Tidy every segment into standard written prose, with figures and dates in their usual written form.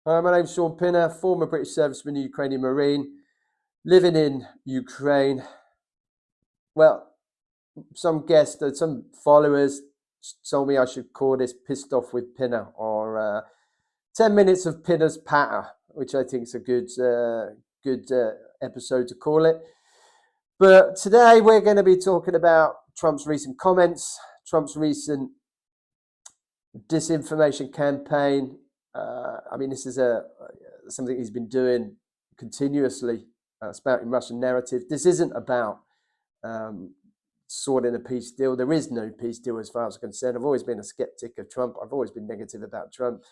Hi, my name's Shaun, former British serviceman, Ukrainian Marine, living in Ukraine. Well, some guests, some followers told me I should call this Pissed Off with Pinner, or 10 minutes of Pinner's patter, which I think is a good episode to call it. But today we're going to be talking about Trump's recent comments, Trump's recent disinformation campaign. This is something he's been doing continuously, spouting Russian narrative. This isn't about sorting a peace deal. There is no peace deal as far as I'm concerned. I've always been a skeptic of Trump. I've always been negative about Trump.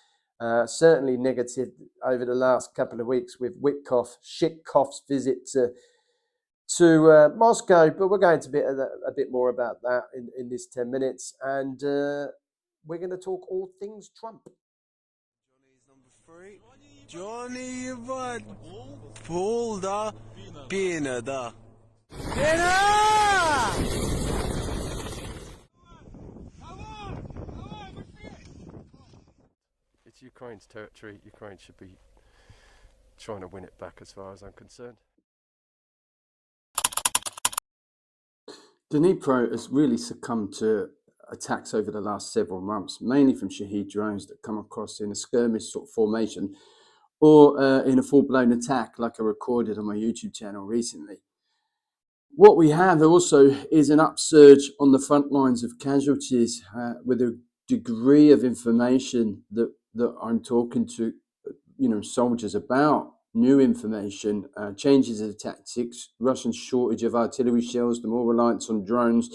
Certainly negative over the last couple of weeks with Shitkov's visit to Moscow. But we're going to be a bit more about that in this 10 minutes. And we're going to talk all things Trump. Johnny, ебать, пул, да, пена, да. It's Ukraine's territory. Ukraine should be trying to win it back as far as I'm concerned. Dnipro has really succumbed to attacks over the last several months, mainly from Shahed drones that come across in a skirmish sort of formation or in a full-blown attack like I recorded on my YouTube channel recently. What we have also is an upsurge on the front lines of casualties with a degree of information that I'm talking to soldiers about, new information, changes of tactics, Russian shortage of artillery shells, the more reliance on drones,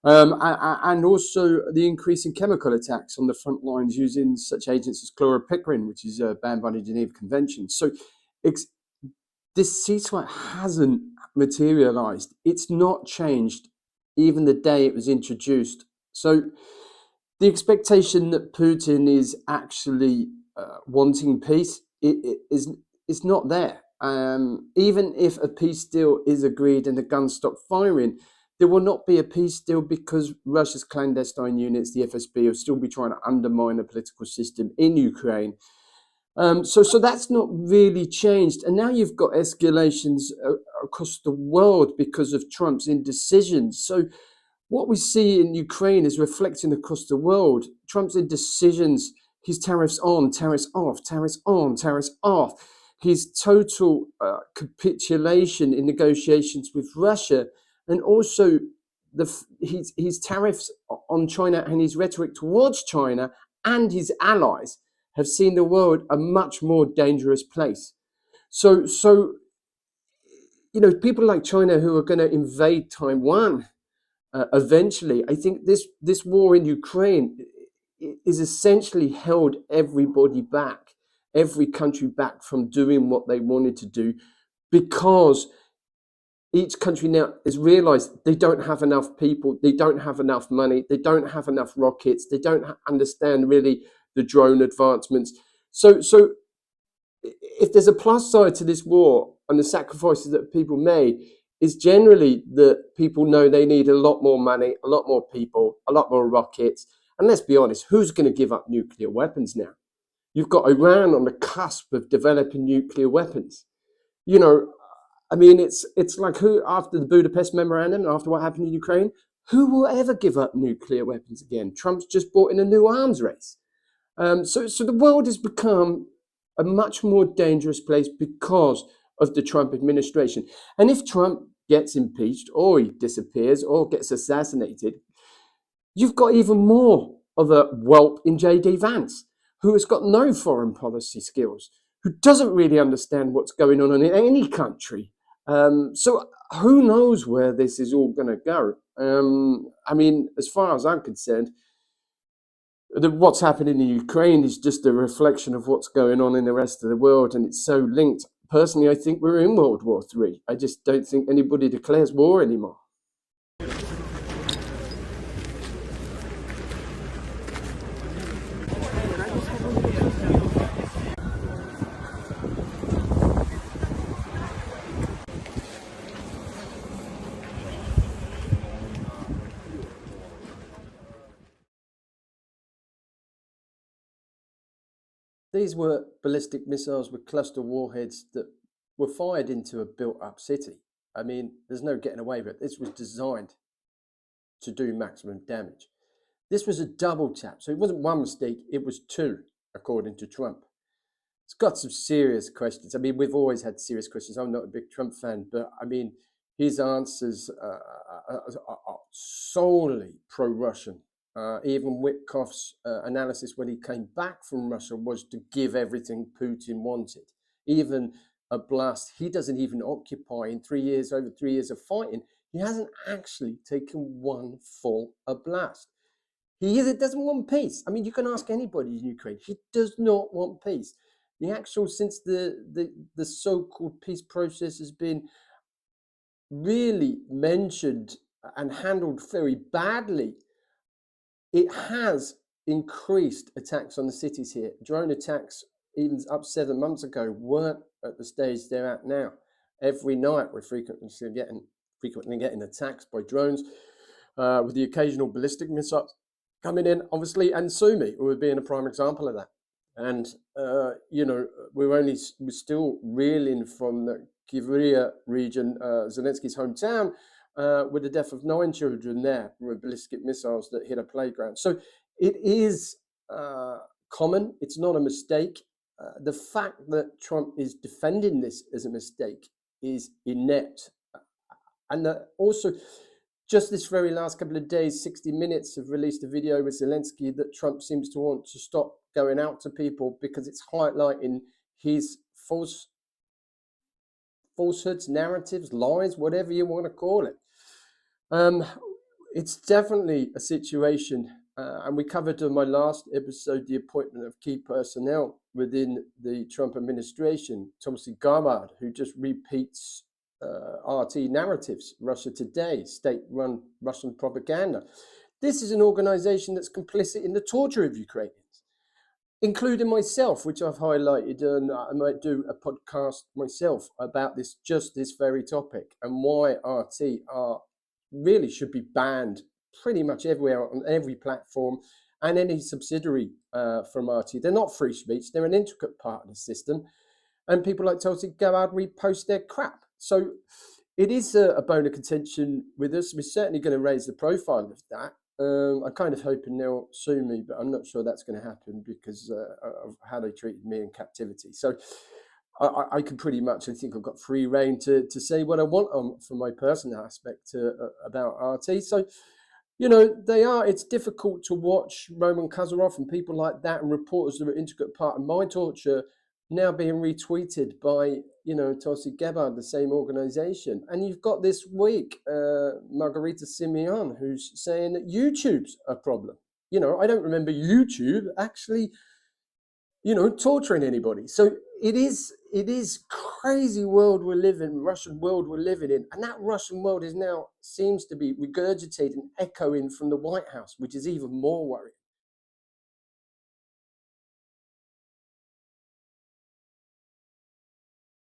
and also the increase in chemical attacks on the front lines using such agents as chloropicrine, which is banned by the Geneva Convention. So this ceasefire hasn't materialized. It's not changed even the day it was introduced. So the expectation that Putin is actually wanting peace is not there. Even if a peace deal is agreed and the guns stop firing, there will not be a peace deal because Russia's clandestine units, the FSB, will still be trying to undermine the political system in Ukraine. So that's not really changed. And now you've got escalations across the world because of Trump's indecisions. So what we see in Ukraine is reflecting across the world. Trump's indecisions, his tariffs on, tariffs off, tariffs on, tariffs off, his total capitulation in negotiations with Russia, and also his tariffs on China and his rhetoric towards China and his allies have seen the world a much more dangerous place. So people like China who are going to invade Taiwan eventually, I think this war in Ukraine is essentially held everybody back, every country back from doing what they wanted to do, because each country now has realized they don't have enough people, they don't have enough money, they don't have enough rockets, they don't understand really the drone advancements. So if there's a plus side to this war and the sacrifices that people made, is generally that people know they need a lot more money, a lot more people, a lot more rockets. And let's be honest, who's going to give up nuclear weapons now? You've got Iran on the cusp of developing nuclear weapons. It's like who, after the Budapest Memorandum, after what happened in Ukraine, who will ever give up nuclear weapons again? Trump's just brought in a new arms race. So the world has become a much more dangerous place because of the Trump administration. And if Trump gets impeached or he disappears or gets assassinated, you've got even more of a whelp in J.D. Vance, who has got no foreign policy skills, who doesn't really understand what's going on in any country. So who knows where this is all going to go? As far as I'm concerned, what's happening in Ukraine is just a reflection of what's going on in the rest of the world, and it's so linked. Personally, I think we're in World War III. I just don't think anybody declares war anymore. These were ballistic missiles with cluster warheads that were fired into a built-up city. I mean, there's no getting away with it. This was designed to do maximum damage. This was a double tap, so it wasn't one mistake, it was two, according to Trump. It's got some serious questions. I mean, we've always had serious questions. I'm not a big Trump fan, but I mean, his answers are solely pro-Russian. Even Witkoff's analysis when he came back from Russia was to give everything Putin wanted. Even a blast he doesn't even occupy in 3 years, over 3 years of fighting, he hasn't actually taken one full blast. He either doesn't want peace. I mean, you can ask anybody in Ukraine. He does not want peace. The actual, since the so-called peace process has been really mentioned and handled very badly, it has increased attacks on the cities here. Drone attacks, even up 7 months ago, weren't at the stage they're at now. Every night we're frequently getting attacks by drones, with the occasional ballistic missiles coming in, obviously, and Sumy would be a prime example of that. And you know, we're still reeling from the Kivria region, Zelensky's hometown, with the death of 9 children there with ballistic missiles that hit a playground. So it is common. It's not a mistake. The fact that Trump is defending this as a mistake is inept. And also, just this very last couple of days, 60 Minutes have released a video with Zelensky that Trump seems to want to stop going out to people because it's highlighting his falsehoods, narratives, lies, whatever you want to call it. It's definitely a situation, and we covered in my last episode the appointment of key personnel within the Trump administration, Tulsi Gabbard, who just repeats RT narratives, Russia Today, state-run Russian propaganda. This is an organization that's complicit in the torture of Ukrainians, including myself, which I've highlighted, and I might do a podcast myself about this, just this very topic, and why RT really should be banned pretty much everywhere on every platform and any subsidiary from RT. They're not free speech, they're an intricate part of the system, and people like Tulsi Gabbard repost their crap. So it is a bone of contention with us. We're certainly going to raise the profile of that. I'm kind of hoping they'll sue me, but I'm not sure that's going to happen because of how they treated me in captivity. So I can pretty much, I think I've got free reign to say what I want from my personal aspect about RT. So, you know, it's difficult to watch Roman Kazarov and people like that and reporters that are an intricate part of my torture now being retweeted by, you know, Tulsi Gabbard, the same organization. And you've got this week, Margarita Simeon, who's saying that YouTube's a problem. You know, I don't remember YouTube actually, you know, torturing anybody. So it is crazy world we're living, Russian world we're living in. And that Russian world is now seems to be regurgitating, echoing from the White House, which is even more worrying.